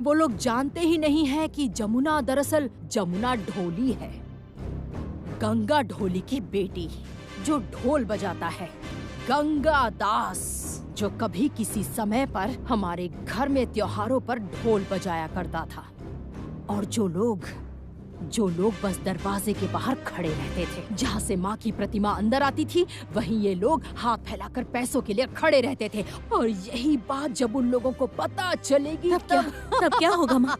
वो लोग जानते ही नहीं है कि जमुना दरअसल जमुना ढोली है, गंगा ढोली की बेटी जो ढोल बजाता है, गंगा दास, जो कभी किसी समय पर हमारे घर में त्योहारों पर ढोल बजाया करता था। और जो लोग बस दरवाजे के बाहर खड़े रहते थे, जहाँ से माँ की प्रतिमा अंदर आती थी, वहीं ये लोग हाथ फैलाकर पैसों के लिए खड़े रहते थे। और यही बात जब उन लोगों को पता चलेगी तब क्या होगा माँ?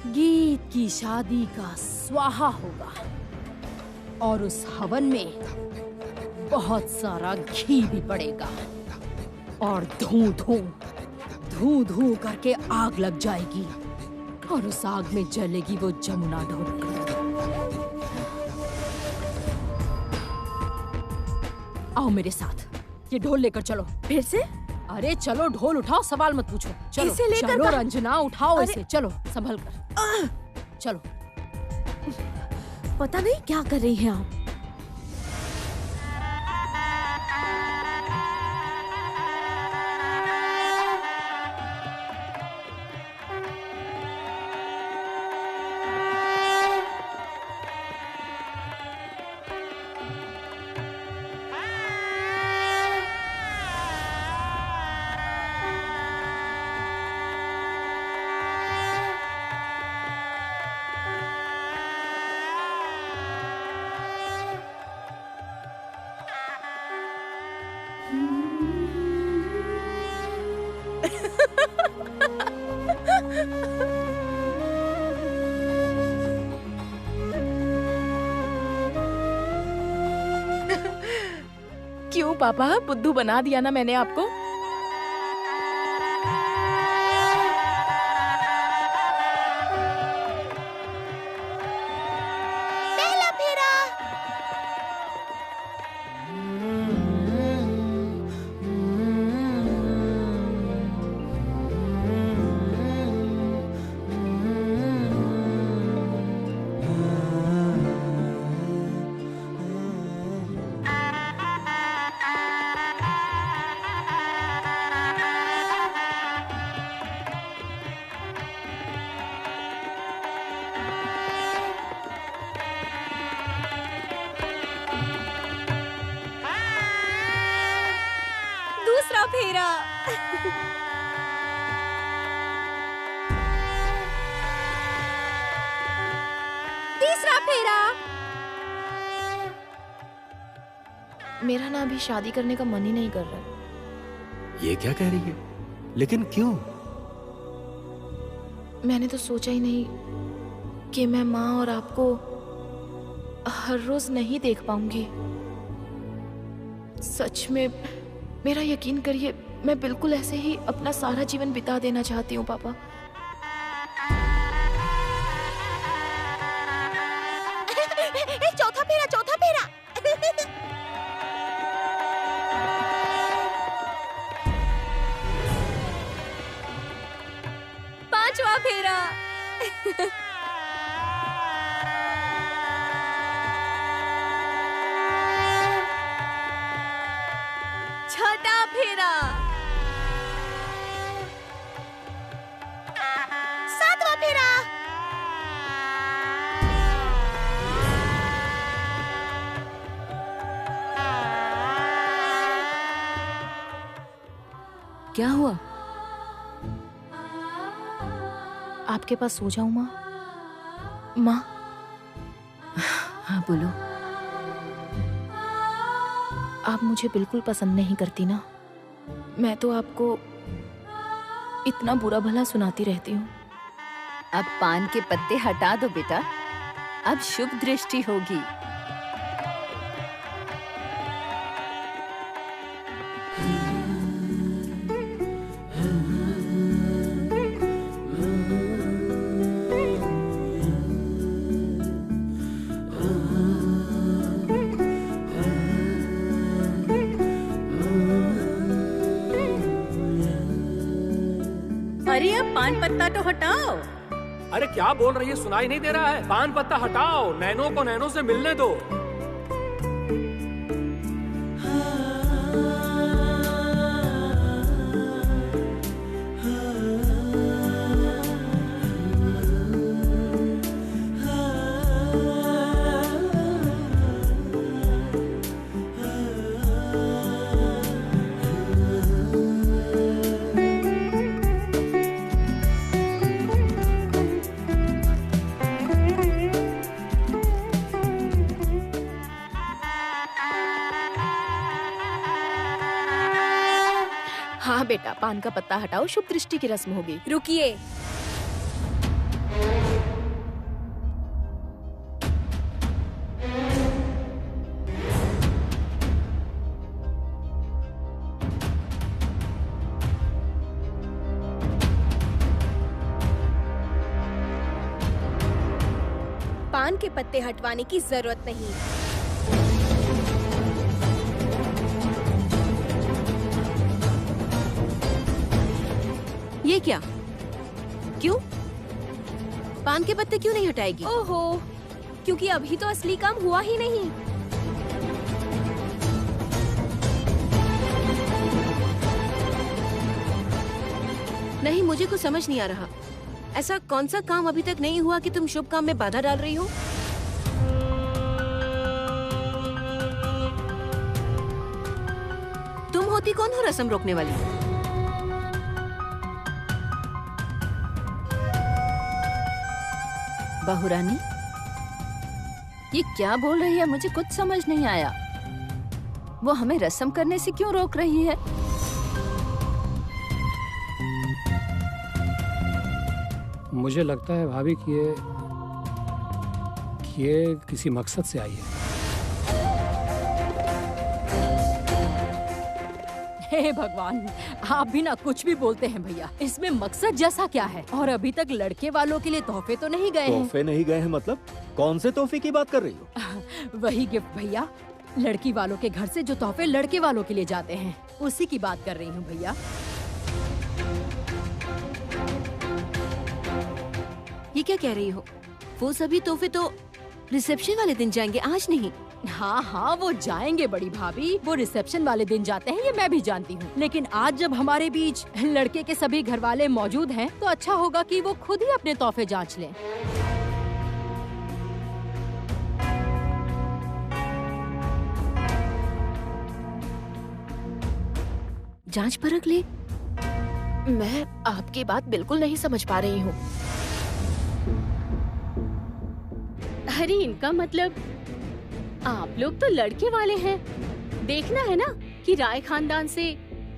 गीत की शादी का स्वाहा होगा और उस हवन में बहुत सारा घी भी पड़ेगा और धूं धूं करके आग लग जाएगी और उस आग में जलेगी वो जमुना ढोली। आओ मेरे साथ, ये ढोल लेकर चलो। फिर से? अरे चलो, ढोल उठाओ, सवाल मत पूछो। चलो इसे लेकर चलो रंजना, उठाओ इसे, चलो संभल कर चलो। पता नहीं क्या कर रही हैं आप। क्यों पापा, बुद्धू बना दिया ना मैंने आपको? पहला फेरा। दूसरा फेरा। तीसरा फेरा। मेरा ना अभी शादी करने का मन ही नहीं कर रहा। ये क्या कह रही है? लेकिन क्यों? मैंने तो सोचा ही नहीं कि मैं माँ और आपको हर रोज नहीं देख पाऊंगी। सच में मेरा यकीन करिए, मैं बिल्कुल ऐसे ही अपना सारा जीवन बिता देना चाहती हूँ पापा। चौथा फेरा, चौथा फेरा। पांचवा फेरा। छठा फेरा। सातवां फेरा। क्या हुआ? आपके पास सो जाऊं माँ? माँ? हाँ बोलो। आप मुझे बिल्कुल पसंद नहीं करती ना? मैं तो आपको इतना बुरा भला सुनाती रहती हूँ। अब पान के पत्ते हटा दो बेटा, अब शुभ दृष्टि होगी। अरे अब पान पत्ता तो हटाओ। अरे क्या बोल रही है, सुनाई नहीं दे रहा है? पान पत्ता हटाओ, नैनो को नैनो से मिलने दो। बेटा, पान का पत्ता हटाओ, शुभ दृष्टि की रस्म होगी। रुकिए, पान के पत्ते हटवाने की जरूरत नहीं। ये क्या? क्यों? पान के पत्ते क्यों नहीं हटाएगी? ओहो, क्योंकि अभी तो असली काम हुआ ही नहीं। नहीं, मुझे कुछ समझ नहीं आ रहा। ऐसा कौन सा काम अभी तक नहीं हुआ कि तुम शुभ काम में बाधा डाल रही हो? तुम होती कौन हो रस्म रोकने वाली? बहुरानी, ये क्या बोल रही है? मुझे कुछ समझ नहीं आया। वो हमें रस्म करने से क्यों रोक रही है? मुझे लगता है भाभी कि ये किसी मकसद से आई है। हे भगवान, आप भी ना कुछ भी बोलते हैं भैया। इसमें मकसद जैसा क्या है? और अभी तक लड़के वालों के लिए तोहफे तो नहीं गए हैं। तोहफे नहीं गए हैं मतलब? कौन से तोहफे की बात कर रही हो? वही गिफ्ट भैया, लड़की वालों के घर से जो तोहफे लड़के वालों के लिए जाते हैं, उसी की बात कर रही हूँ भैया। ये क्या कह रही हो? वो सभी तोहफे तो रिसेप्शन वाले दिन जाएंगे, आज नहीं। हाँ हाँ, वो जाएंगे बड़ी भाभी, वो रिसेप्शन वाले दिन जाते हैं, ये मैं भी जानती हूँ। लेकिन आज जब हमारे बीच लड़के के सभी घर वाले मौजूद हैं, तो अच्छा होगा कि वो खुद ही अपने तोहफे जांच लें। जांच परख ले। मैं आपकी बात बिल्कुल नहीं समझ पा रही हूँ। अरे इनका मतलब आप लोग तो लड़के वाले हैं। देखना है ना कि राय खानदान से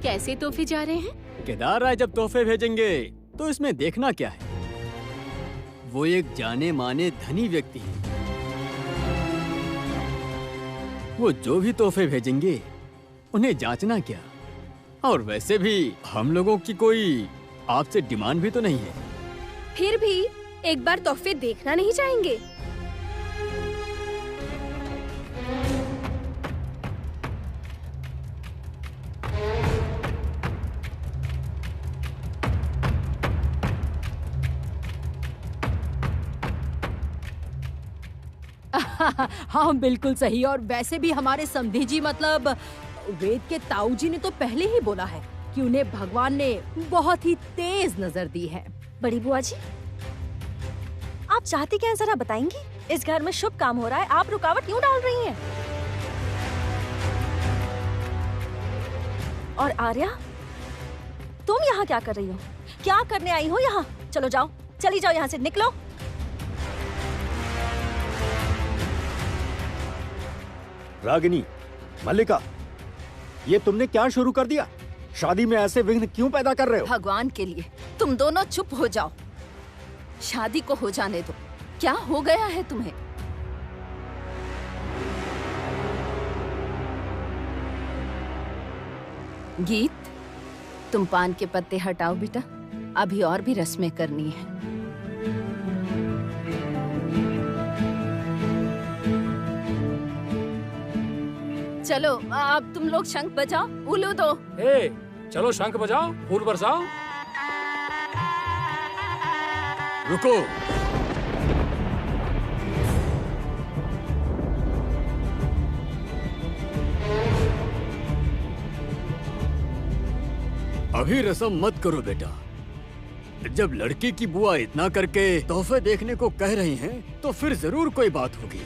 कैसे तोहफे जा रहे हैं। केदार राय जब तोहफे भेजेंगे तो इसमें देखना क्या है? वो एक जाने माने धनी व्यक्ति है। वो जो भी तोहफे भेजेंगे उन्हें जांचना क्या? और वैसे भी हम लोगों की कोई आपसे डिमांड भी तो नहीं है। फिर भी एक बार तोहफे देखना नहीं चाहेंगे? हाँ बिल्कुल सही। और वैसे भी हमारे समधी जी मतलब वेद के ताऊ जी ने तो पहले ही बोला है कि उन्हें भगवान ने बहुत ही तेज नजर दी है। बड़ी बुआ जी, आप चाहती क्या है जरा बताएंगी? इस घर में शुभ काम हो रहा है, आप रुकावट क्यों डाल रही हैं? और आर्या, तुम यहाँ क्या कर रही हो? क्या करने आई हो यहाँ? चलो जाओ, चली जाओ यहाँ से, निकलो। रागिनी, मल्लिका, ये तुमने क्या शुरू कर दिया? शादी में ऐसे विघ्न क्यों पैदा कर रहे हो? भगवान के लिए तुम दोनों चुप हो जाओ। शादी को हो जाने दो। क्या हो गया है तुम्हें? गीत, तुम पान के पत्ते हटाओ बेटा, अभी और भी रस्में करनी है। चलो अब तुम लोग शंख बजाओ, उल्लू दो। चलो शंख बजाओ, फूल बरसाओ। रुको। अभी रस्म मत करो बेटा। जब लड़की की बुआ इतना करके तोहफे देखने को कह रही हैं, तो फिर जरूर कोई बात होगी।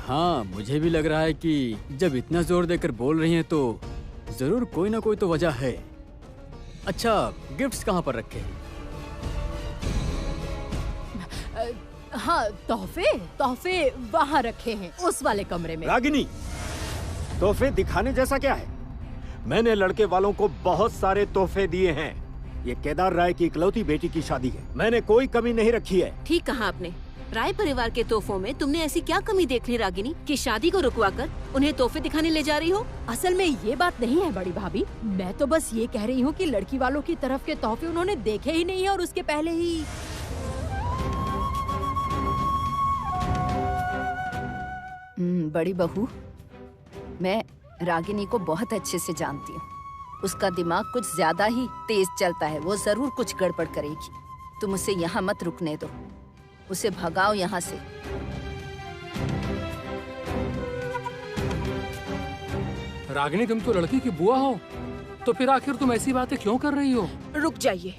हाँ, मुझे भी लग रहा है कि जब इतना जोर देकर बोल रही हैं तो जरूर कोई ना कोई तो वजह है। अच्छा, गिफ्ट्स कहाँ पर रखे हैं? हाँ, तोहफे वहाँ रखे हैं, उस वाले कमरे में। रागिनी, तोहफे दिखाने जैसा क्या है? मैंने लड़के वालों को बहुत सारे तोहफे दिए हैं। ये केदार राय की इकलौती बेटी की शादी है, मैंने कोई कमी नहीं रखी है। ठीक कहा आपने। राय परिवार के तोहफों में तुमने ऐसी क्या कमी देख ली रागिनी कि शादी को रुकवा कर उन्हें तोहफे दिखाने ले जा रही हो? असल में ये बात नहीं है बड़ी भाभी, मैं तो बस ये कह रही हूँ कि लड़की वालों की तरफ के तोहफे उन्होंने देखे ही नहीं है और उसके पहले ही। बड़ी बहू, मैं रागिनी को बहुत अच्छे से जानती हूँ। उसका दिमाग कुछ ज्यादा ही तेज चलता है, वो जरूर कुछ गड़बड़ करेगी। तुम उसे यहाँ मत रुकने दो, उसे भगाओ यहाँ से। रागिनी, तुम तो लड़की की बुआ हो, तो फिर आखिर तुम ऐसी बातें क्यों कर रही हो? रुक जाइए,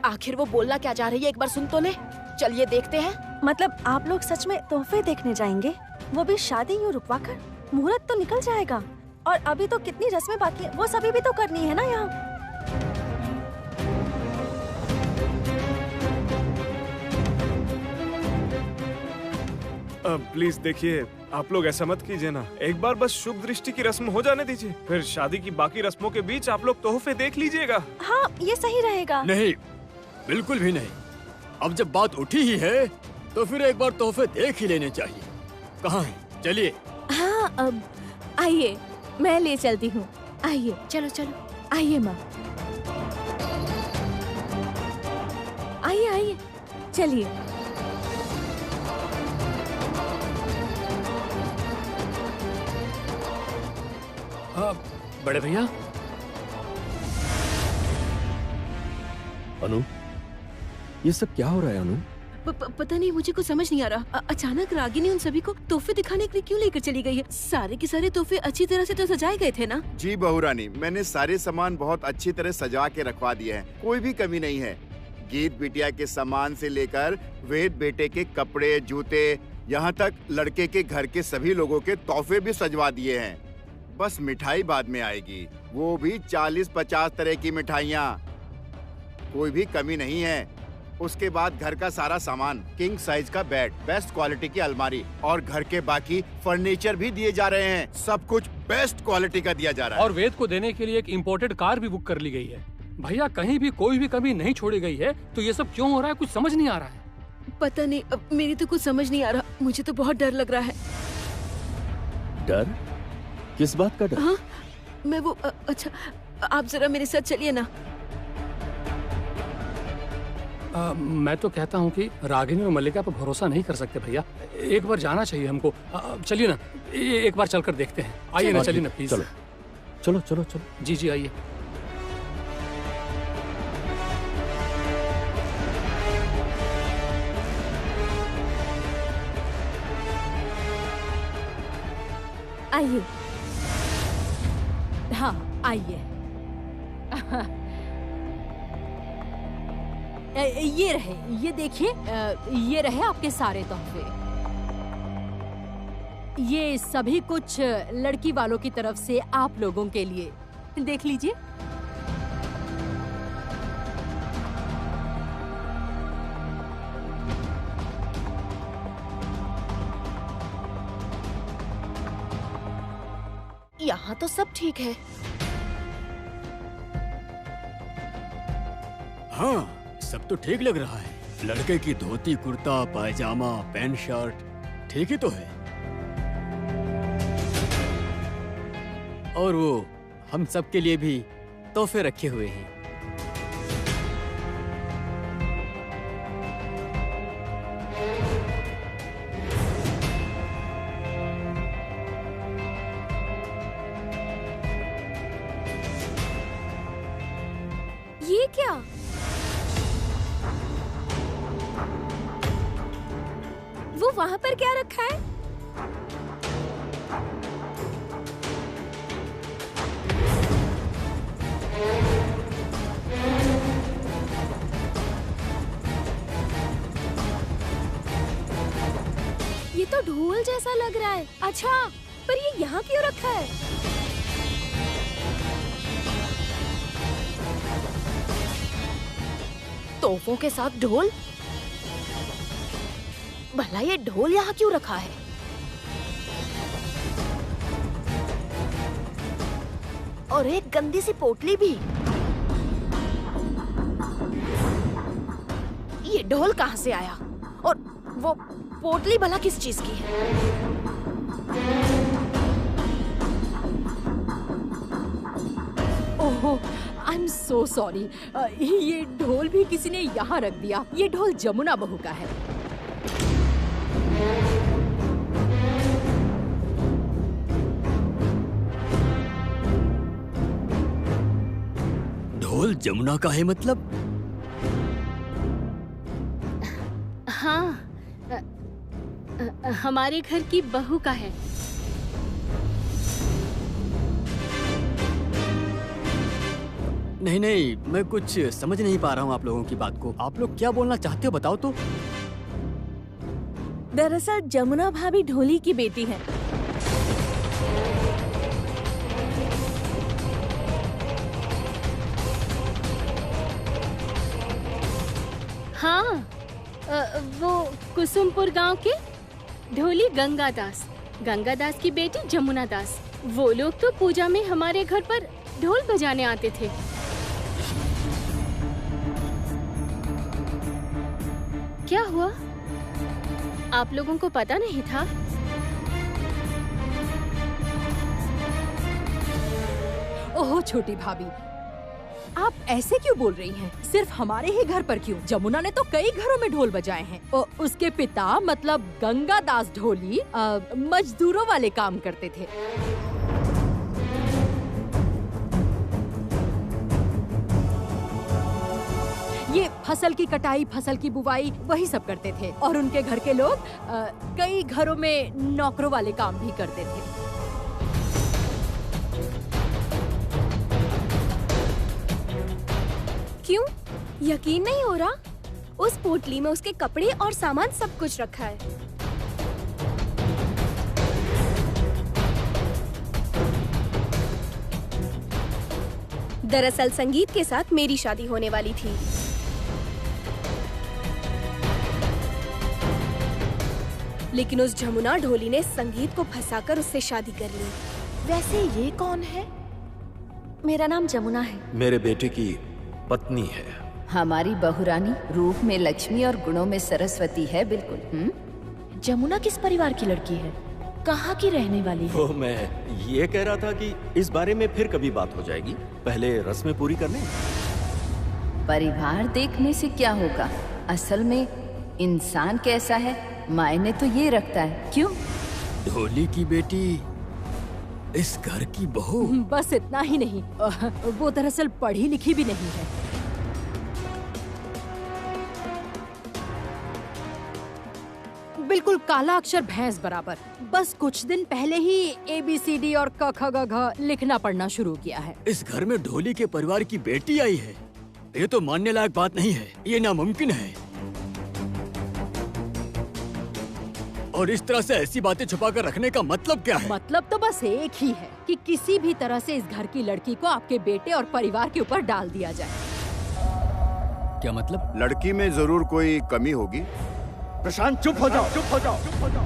आखिर वो बोलना क्या चाह रही है एक बार सुन तो ले। चलिए देखते हैं। मतलब आप लोग सच में तोहफे देखने जाएंगे, वो भी शादी यूँ रुकवा कर? मुहूर्त तो निकल जाएगा और अभी तो कितनी रस्में बाकी है, वो सभी भी तो करनी है ना यहाँ। प्लीज देखिए, आप लोग ऐसा मत कीजिए ना। एक बार बस शुभ दृष्टि की रस्म हो जाने दीजिए, फिर शादी की बाकी रस्मों के बीच आप लोग तोहफे देख लीजिएगा। हाँ, ये सही रहेगा। नहीं, बिल्कुल भी नहीं। अब जब बात उठी ही है तो फिर एक बार तोहफे देख ही लेने चाहिए। कहाँ है? चलिए। हाँ, अब आइए, मैं ले चलती हूँ। आइए, चलो चलो, आइए माँ, आइए आइए, चलिए। बड़े भैया। अनु, ये सब क्या हो रहा है अनु? पता नहीं, मुझे कुछ समझ नहीं आ रहा। अचानक रागिनी उन सभी को तोहफे दिखाने के लिए क्यों लेकर चली गई है? सारे के सारे तोहफे अच्छी तरह से तो सजाए गए थे ना? जी बहू रानी, मैंने सारे सामान बहुत अच्छी तरह सजा के रखवा दिए हैं, कोई भी कमी नहीं है। गीत बिटिया के सामान से लेकर वेद बेटे के कपड़े, जूते, यहाँ तक लड़के के घर के सभी लोगों के तोहफे भी सजवा दिए हैं। बस मिठाई बाद में आएगी, वो भी 40-50 तरह की मिठाइयाँ, कोई भी कमी नहीं है। उसके बाद घर का सारा सामान, किंग साइज का बेड, बेस्ट क्वालिटी की अलमारी और घर के बाकी फर्नीचर भी दिए जा रहे हैं। सब कुछ बेस्ट क्वालिटी का दिया जा रहा है। और वेद को देने के लिए एक इम्पोर्टेड कार भी बुक कर ली गई है। भैया, कहीं भी कोई भी कमी नहीं छोड़ी गई है, तो ये सब क्यों हो रहा है? कुछ समझ नहीं आ रहा है। पता नहीं, मेरी तो कुछ समझ नहीं आ रहा। मुझे तो बहुत डर लग रहा है। डर? किस बात का डर? हाँ, मैं वो अच्छा, आप जरा मेरे साथ चलिए ना। मैं तो कहता हूँ कि रागिनी और मल्लिका पर भरोसा नहीं कर सकते भैया। एक बार जाना चाहिए हमको। चलिए ना, एक बार चलकर देखते हैं। आइए ना, चलिए ना प्लीज। चलो चलो चलो चलो। जी जी, आइए। आइए। हाँ, आइए। ये रहे, ये देखिए, ये रहे आपके सारे तोहफे। ये सभी कुछ लड़की वालों की तरफ से आप लोगों के लिए, देख लीजिए। यहाँ तो सब ठीक है। हाँ, सब तो ठीक लग रहा है। लड़के की धोती, कुर्ता, पायजामा, पैंट शर्ट ठीक ही तो है। और वो हम सब के लिए भी तोहफे रखे हुए हैं। ये क्या? वो वहाँ पर क्या रखा है? ये तो ढोल जैसा लग रहा है। अच्छा, पर ये यहाँ क्यों रखा है? तोहफों के साथ ढोल? भला ये ढोल यहाँ क्यों रखा है? और एक गंदी सी पोटली भी। ये ढोल कहाँ से आया? और वो पोटली भला किस चीज की है? ओहो, आई एम सो सॉरी। ये ढोल भी किसी ने यहाँ रख दिया। ये ढोल जमुना बहू का है। ढोल जमुना का है मतलब? हाँ, हमारे घर की बहू का है। नहीं नहीं, मैं कुछ समझ नहीं पा रहा हूँ आप लोगों की बात को। आप लोग क्या बोलना चाहते हो बताओ तो। दरअसल जमुना भाभी ढोली की बेटी है। हाँ, वो कुसुमपुर गांव के ढोली गंगा दास की बेटी जमुना दास। वो लोग तो पूजा में हमारे घर पर ढोल बजाने आते थे। क्या हुआ? आप लोगों को पता नहीं था? ओहो छोटी भाभी, आप ऐसे क्यों बोल रही हैं? सिर्फ हमारे ही घर पर क्यों? जमुना ने तो कई घरों में ढोल बजाए हैं। और उसके पिता मतलब गंगा दास ढोली मजदूरों वाले काम करते थे। ये फसल की कटाई, फसल की बुवाई वही सब करते थे। और उनके घर के लोग कई घरों में नौकरों वाले काम भी करते थे। क्यों? यकीन नहीं हो रहा? उस पोटली में उसके कपड़े और सामान सब कुछ रखा है। दरअसल संगीत के साथ मेरी शादी होने वाली थी। लेकिन उस जमुना ढोली ने संगीत को फंसाकर उससे शादी कर ली। वैसे ये कौन है? मेरा नाम जमुना है। मेरे बेटे की पत्नी है। हमारी बहुरानी रूप में लक्ष्मी और गुणों में सरस्वती है। बिल्कुल। जमुना किस परिवार की लड़की है? कहाँ की रहने वाली है? वो मैं ये कह रहा था कि इस बारे में फिर कभी बात हो जाएगी। पहले रस्में पूरी कर लें। परिवार देखने से क्या होगा? असल में इंसान कैसा है मायने तो ये रखता है। क्यों? ढोली की बेटी इस घर की बहू। बस इतना ही नहीं, वो दरअसल पढ़ी लिखी भी नहीं है। बिल्कुल काला अक्षर भैंस बराबर। बस कुछ दिन पहले ही ABCD और क ख ग घ लिखना पढ़ना शुरू किया है। इस घर में ढोली के परिवार की बेटी आई है। ये तो मानने लायक बात नहीं है। ये नामुमकिन है। और इस तरह से ऐसी बातें छुपा कर रखने का मतलब क्या है? मतलब तो बस एक ही है कि किसी भी तरह से इस घर की लड़की को आपके बेटे और परिवार के ऊपर डाल दिया जाए। क्या मतलब? लड़की में जरूर कोई कमी होगी। प्रशांत चुप हो जाओ, चुप हो जाओ, चुप हो जाओ।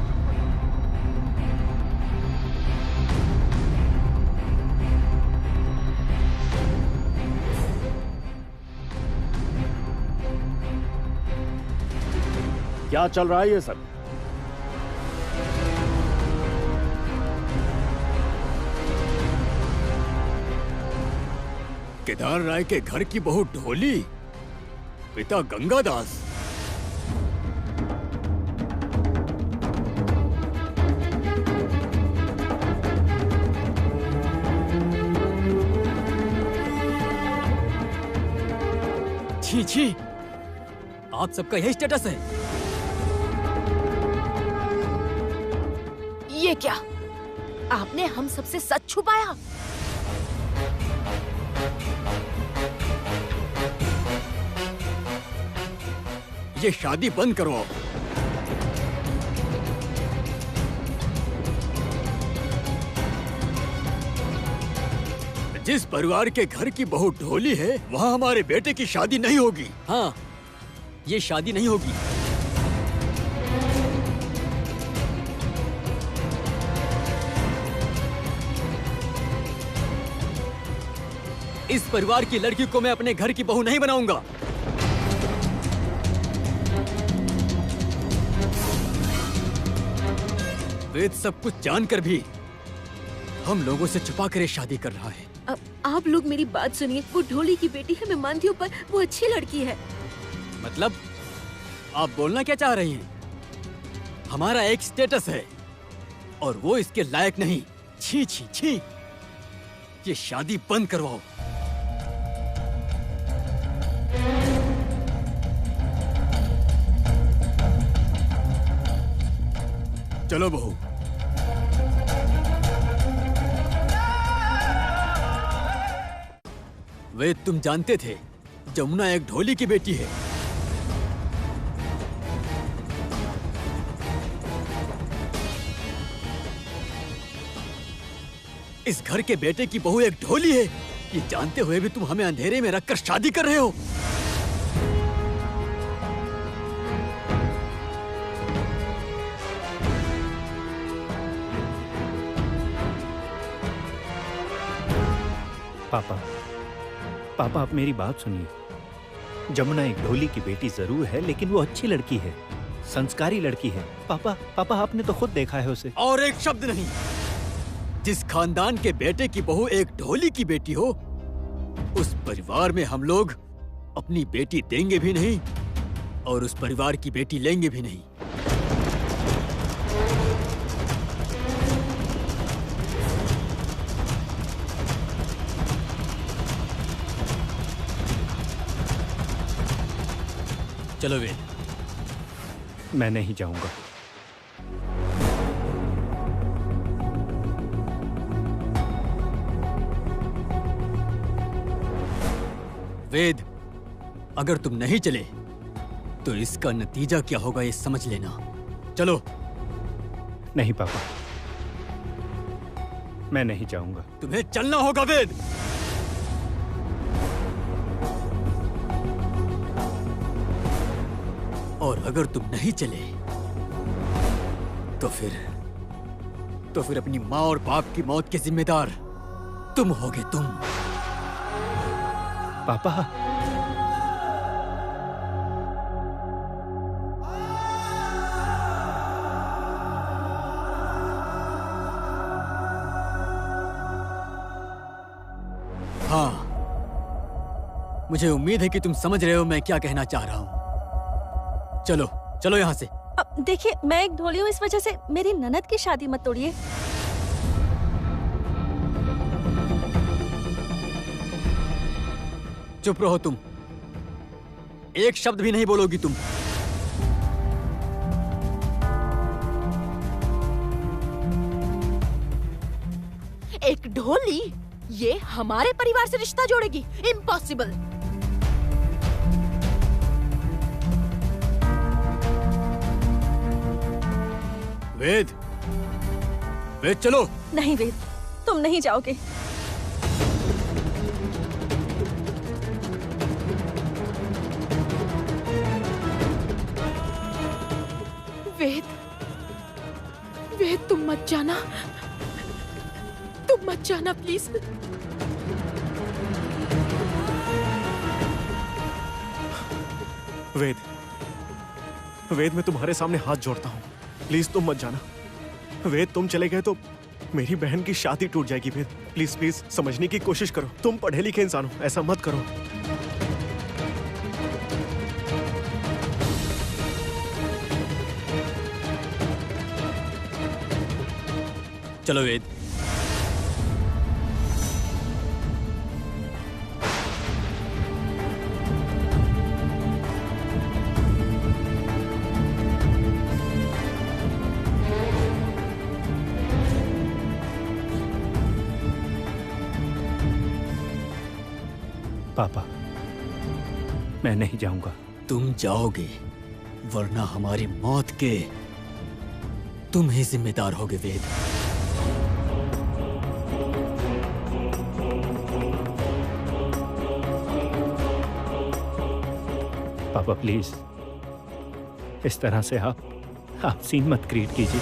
क्या चल रहा है ये सब? केदार राय के घर की बहू ढोली, पिता गंगादास। छी छी, आप सबका यही स्टेटस है? ये क्या? आपने हम सबसे सच छुपाया? ये शादी बंद करो आप। जिस परिवार के घर की बहू ढोली है, वहाँ हमारे बेटे की शादी नहीं होगी। हाँ, ये शादी नहीं होगी। इस परिवार की लड़की को मैं अपने घर की बहू नहीं बनाऊंगा। वेद सब कुछ जानकर भी हम लोगों से छुपा कर ये शादी कर रहा है। आप लोग मेरी बात सुनिए। वो ढोली की बेटी है, मैं मानती हूँ, पर वो अच्छी लड़की है। मतलब आप बोलना क्या चाह रही हैं? हमारा एक स्टेटस है और वो इसके लायक नहीं। छी छी छी, ये शादी बंद करवाओ। चलो बहू। वे तुम जानते थे जमुना एक ढोली की बेटी है। इस घर के बेटे की बहू एक ढोली है, ये जानते हुए भी तुम हमें अंधेरे में रखकर शादी कर रहे हो। पापा आप मेरी बात सुनिए। जमुना एक ढोली की बेटी जरूर है, लेकिन वो अच्छी लड़की है, संस्कारी लड़की है। पापा आपने तो खुद देखा है उसे। और एक शब्द नहीं। जिस खानदान के बेटे की बहू एक ढोली की बेटी हो, उस परिवार में हम लोग अपनी बेटी देंगे भी नहीं और उस परिवार की बेटी लेंगे भी नहीं। चलो वेद। मैं नहीं जाऊंगा। वेद, अगर तुम नहीं चले तो इसका नतीजा क्या होगा ये समझ लेना। चलो। नहीं पापा, मैं नहीं जाऊंगा। तुम्हें चलना होगा वेद। और अगर तुम नहीं चले तो फिर अपनी माँ और बाप की मौत के जिम्मेदार तुम होगे। तुम। पापा हाँ, मुझे उम्मीद है कि तुम समझ रहे हो मैं क्या कहना चाह रहा हूँ। चलो चलो यहाँ से। देखिए, मैं एक ढोली हूँ, इस वजह से मेरी ननद की शादी मत तोड़िए। चुप रहो तुम। एक शब्द भी नहीं बोलोगी तुम। एक ढोली ये हमारे परिवार से रिश्ता जोड़ेगी? इम्पॉसिबल। वेद, वेद चलो। नहीं वेद, तुम नहीं जाओगे। वेद तुम मत जाना, तुम मत जाना प्लीज। वेद मैं तुम्हारे सामने हाथ जोड़ता हूँ, प्लीज तुम मत जाना। वेद तुम चले गए तो मेरी बहन की शादी टूट जाएगी। वेद प्लीज प्लीज समझने की कोशिश करो। तुम पढ़े लिखे इंसान हो, ऐसा मत करो। चलो वेद। पापा मैं नहीं जाऊंगा। तुम जाओगे, वरना हमारी मौत के तुम ही जिम्मेदार होगे वेद। पापा प्लीज इस तरह से आप सीन मत क्रिएट कीजिए।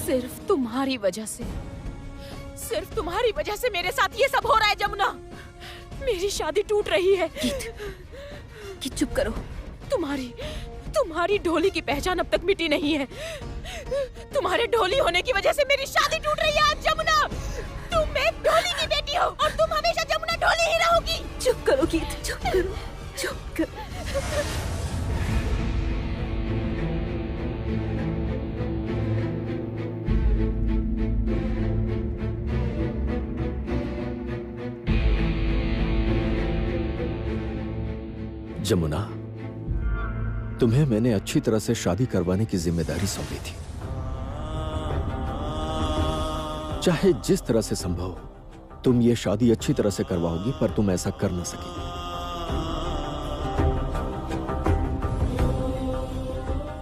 सिर्फ तुम्हारी वजह से, सिर्फ तुम्हारी वजह से मेरे साथ ये सब हो रहा है जमुना। मेरी शादी टूट रही है। गीत चुप करो। तुम्हारी ढोली की पहचान अब तक मिटी नहीं है। तुम्हारे ढोली होने की वजह से मेरी शादी टूट रही है आज जमुना। तुम एक ढोली की बेटी हो और तुम हमेशा जमुना ढोली ही रहोगी। चुप करो गीत, चुप करो, चुप करो। जमुना, तुम्हें मैंने अच्छी तरह से शादी करवाने की जिम्मेदारी सौंपी थी। चाहे जिस तरह से संभव हो तुम ये शादी अच्छी तरह से करवाओगी, पर तुम ऐसा कर न सकी।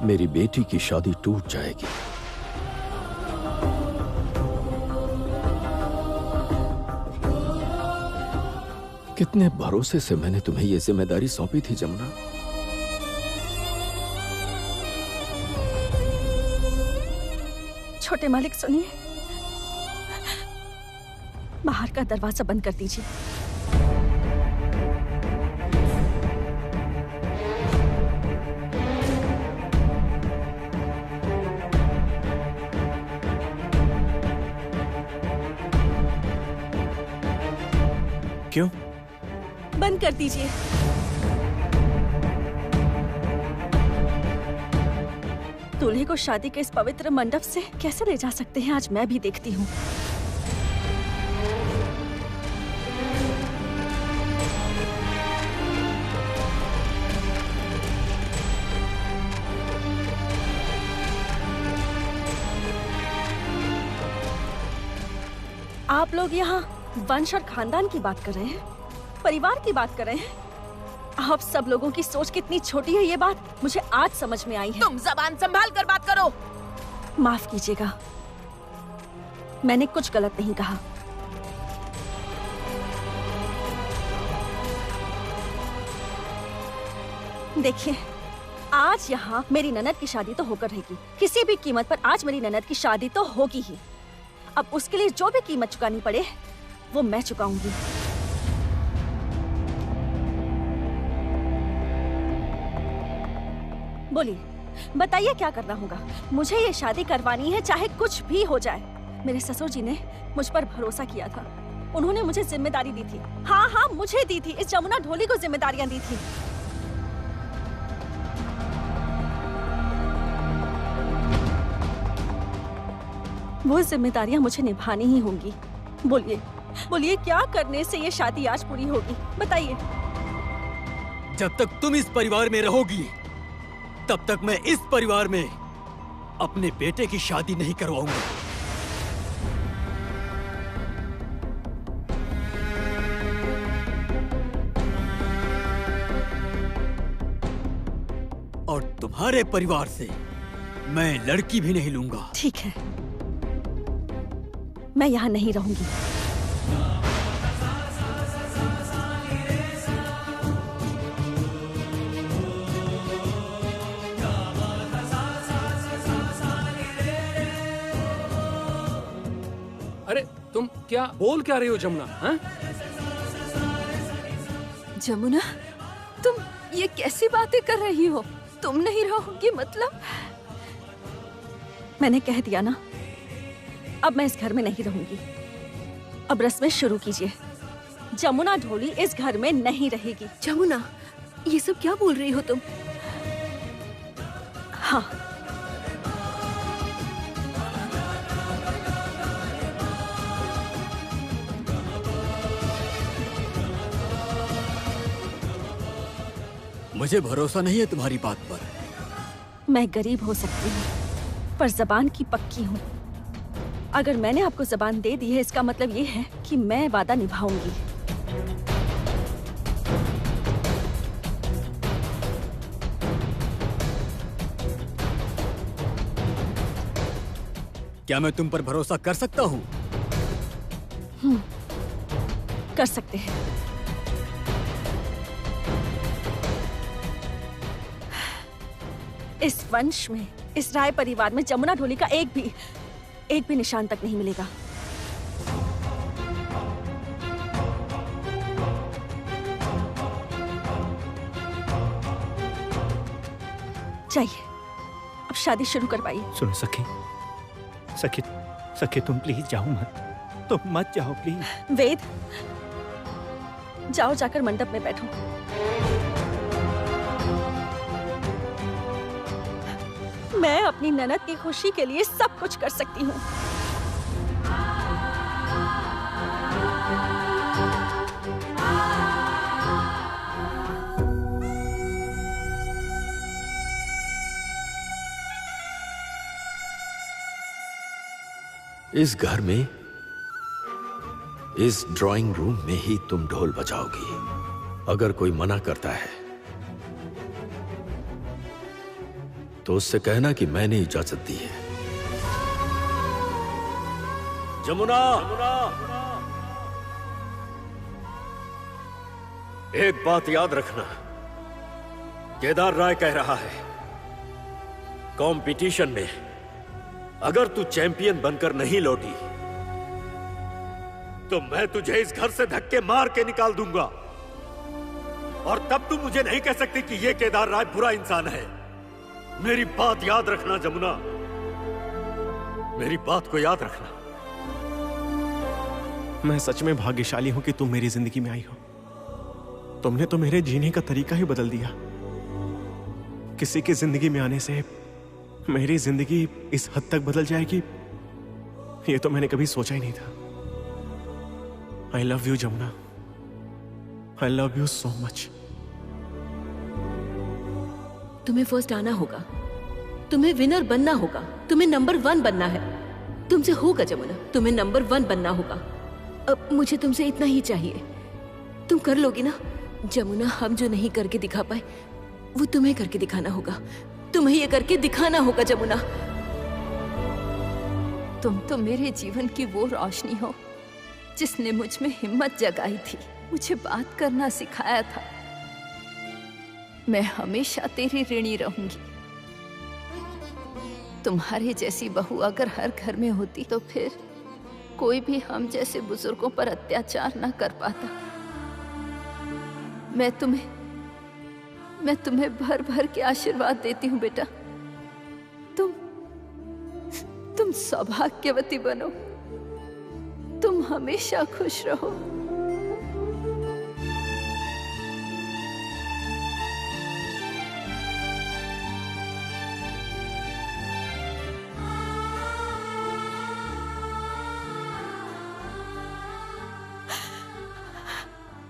मेरी बेटी की शादी टूट जाएगी। कितने भरोसे से मैंने तुम्हें यह जिम्मेदारी सौंपी थी जमुना। छोटे मालिक सुनिए, बाहर का दरवाजा बंद कर दीजिए। क्यों? बंद कर दीजिए। दूल्हे को शादी के इस पवित्र मंडप से कैसे ले जा सकते हैं, आज मैं भी देखती हूँ। आप लोग यहाँ वंश और खानदान की बात कर रहे हैं, परिवार की बात कर रहे हैं। आप सब लोगों की सोच कितनी छोटी है, ये बात मुझे आज समझ में आई है। तुम जबान संभाल कर बात करो। माफ कीजिएगा, मैंने कुछ गलत नहीं कहा। देखिए, आज यहाँ मेरी ननद की शादी तो होकर रहेगी, किसी भी कीमत पर आज मेरी ननद की शादी तो होगी ही। अब उसके लिए जो भी कीमत चुकानी पड़े वो मैं चुकाऊंगी। बोलिए, बताइए क्या करना होगा। मुझे ये शादी करवानी है, चाहे कुछ भी हो जाए। मेरे ससुर जी ने मुझ पर भरोसा किया था, उन्होंने मुझे जिम्मेदारी दी थी। हाँ हाँ, मुझे दी थी, इस जमुना ढोली को जिम्मेदारियां दी थी। वो जिम्मेदारियां मुझे निभानी ही होंगी। बोलिए बोलिए, क्या करने से ये शादी आज पूरी होगी, बताइए। जब तक तुम इस परिवार में रहोगी तब तक मैं इस परिवार में अपने बेटे की शादी नहीं करवाऊंगा। और तुम्हारे परिवार से मैं लड़की भी नहीं लूंगा। ठीक है, मैं यहाँ नहीं रहूंगी। अरे तुम क्या बोल क्या रही हो जमुना? हाँ? जमुना, तुम ये कैसी बातें कर रही हो? तुम नहीं रहोगी मतलब? मैंने कह दिया ना, अब मैं इस घर में नहीं रहूंगी। अब रस्में शुरू कीजिए। जमुना ढोली इस घर में नहीं रहेगी। जमुना, ये सब क्या बोल रही हो तुम? हाँ, मुझे भरोसा नहीं है तुम्हारी बात पर। मैं गरीब हो सकती हूँ पर जबान की पक्की हूँ। अगर मैंने आपको जबान दे दी है, इसका मतलब ये है कि मैं वादा निभाऊंगी। क्या मैं तुम पर भरोसा कर सकता हूँ? कर सकते हैं। इस वंश में, इस राय परिवार में जमुना ढोली का एक भी एक भी निशान तक नहीं मिलेगा। चाहिए, अब शादी शुरू करवाइए। सुनो सखी, सखी, सखी तुम प्लीज जाओ मत, तुम मत जाओ प्लीज। वेद, जाओ जाकर मंडप में बैठो। मैं अपनी ननद की खुशी के लिए सब कुछ कर सकती हूँ। इस घर में, इस ड्राइंग रूम में ही तुम ढोल बजाओगी। अगर कोई मना करता है तो उससे कहना कि मैंने इजाजत दी है। जमुना, एक बात याद रखना, केदार राय कह रहा है, कंपटीशन में अगर तू चैंपियन बनकर नहीं लौटी तो मैं तुझे इस घर से धक्के मार के निकाल दूंगा। और तब तू मुझे नहीं कह सकती कि ये केदार राय बुरा इंसान है। मेरी बात याद रखना जमुना, मेरी बात को याद रखना। मैं सच में भाग्यशाली हूं कि तुम मेरी जिंदगी में आई हो। तुमने तो मेरे जीने का तरीका ही बदल दिया। किसी की जिंदगी में आने से मेरी जिंदगी इस हद तक बदल जाएगी, ये तो मैंने कभी सोचा ही नहीं था। I love you Jamuna, I love you so much. तुम्हें फर्स्ट आना होगा, तुम्हें विनर बनना होगा, तुम्हें नंबर 1 बनना है। तुमसे होगा जमुना, तुम्हें नंबर 1 बनना होगा। अब मुझे तुमसे इतना ही चाहिए, तुम कर लोगी ना जमुना। हम जो नहीं करके दिखा पाए वो तुम्हें करके दिखाना होगा, तुम्हें ये करके दिखाना होगा जमुना। तुम तो मेरे जीवन की वो रोशनी हो जिसने मुझ में हिम्मत जगाई थी, मुझे बात करना सिखाया था। मैं हमेशा तेरी ऋणी रहूंगी। तुम्हारे जैसी बहू अगर हर घर में होती तो फिर कोई भी हम जैसे बुजुर्गों पर अत्याचार न कर पाता। मैं तुम्हें भर भर के आशीर्वाद देती हूँ बेटा। तुम सौभाग्यवती बनो, तुम हमेशा खुश रहो।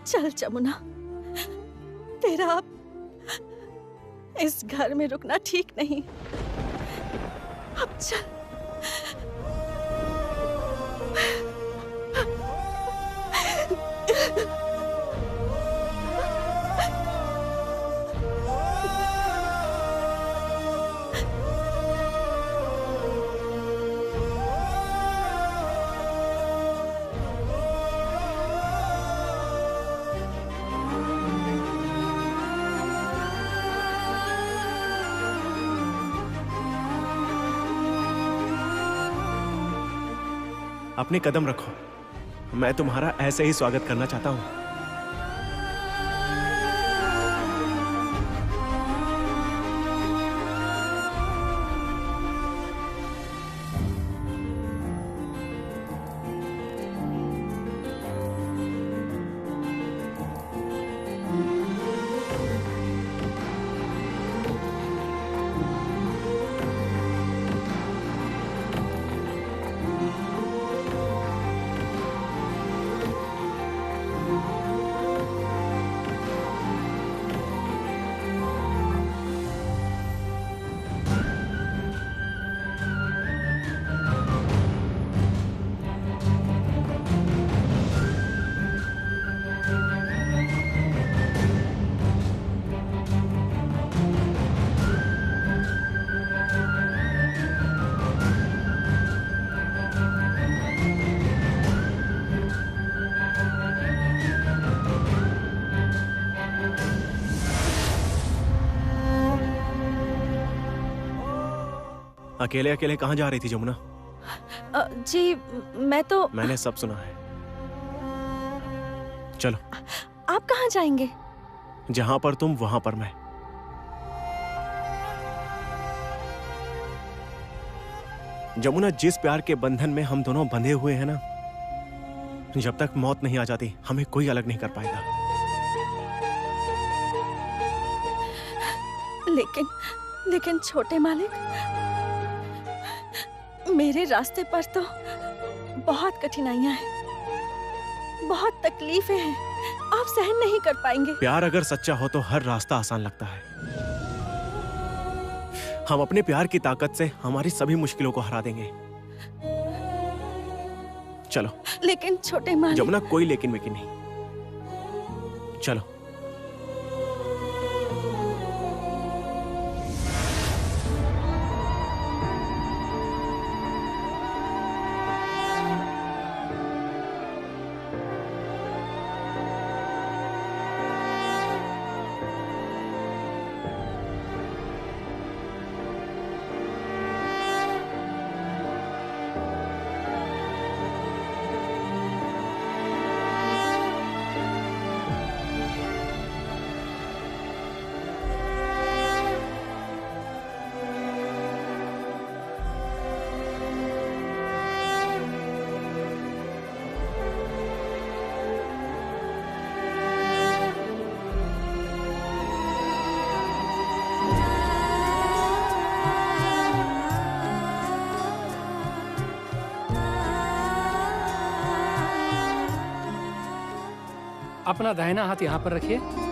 चल जमुना, तेरा अब इस घर में रुकना ठीक नहीं। अब चल। अपने कदम रखो, मैं तुम्हारा ऐसे ही स्वागत करना चाहता हूं। अकेले अकेले कहाँ जा रही थी जमुना? जी मैं तो मैंने सब सुना है। चलो। आप कहाँ जाएंगे? जहां पर तुम वहां पर मैं। जमुना, जिस प्यार के बंधन में हम दोनों बंधे हुए हैं ना, जब तक मौत नहीं आ जाती हमें कोई अलग नहीं कर पाएगा। लेकिन छोटे मालिक, मेरे रास्ते पर तो बहुत कठिनाइयां हैं, बहुत तकलीफें हैं, आप सहन नहीं कर पाएंगे। प्यार अगर सच्चा हो तो हर रास्ता आसान लगता है। हम अपने प्यार की ताकत से हमारी सभी मुश्किलों को हरा देंगे। चलो। लेकिन छोटे मालिक। जमुना, कोई लेकिन वेकिन नहीं। चलो। अपना दाहिना हाथ यहाँ पर रखिए।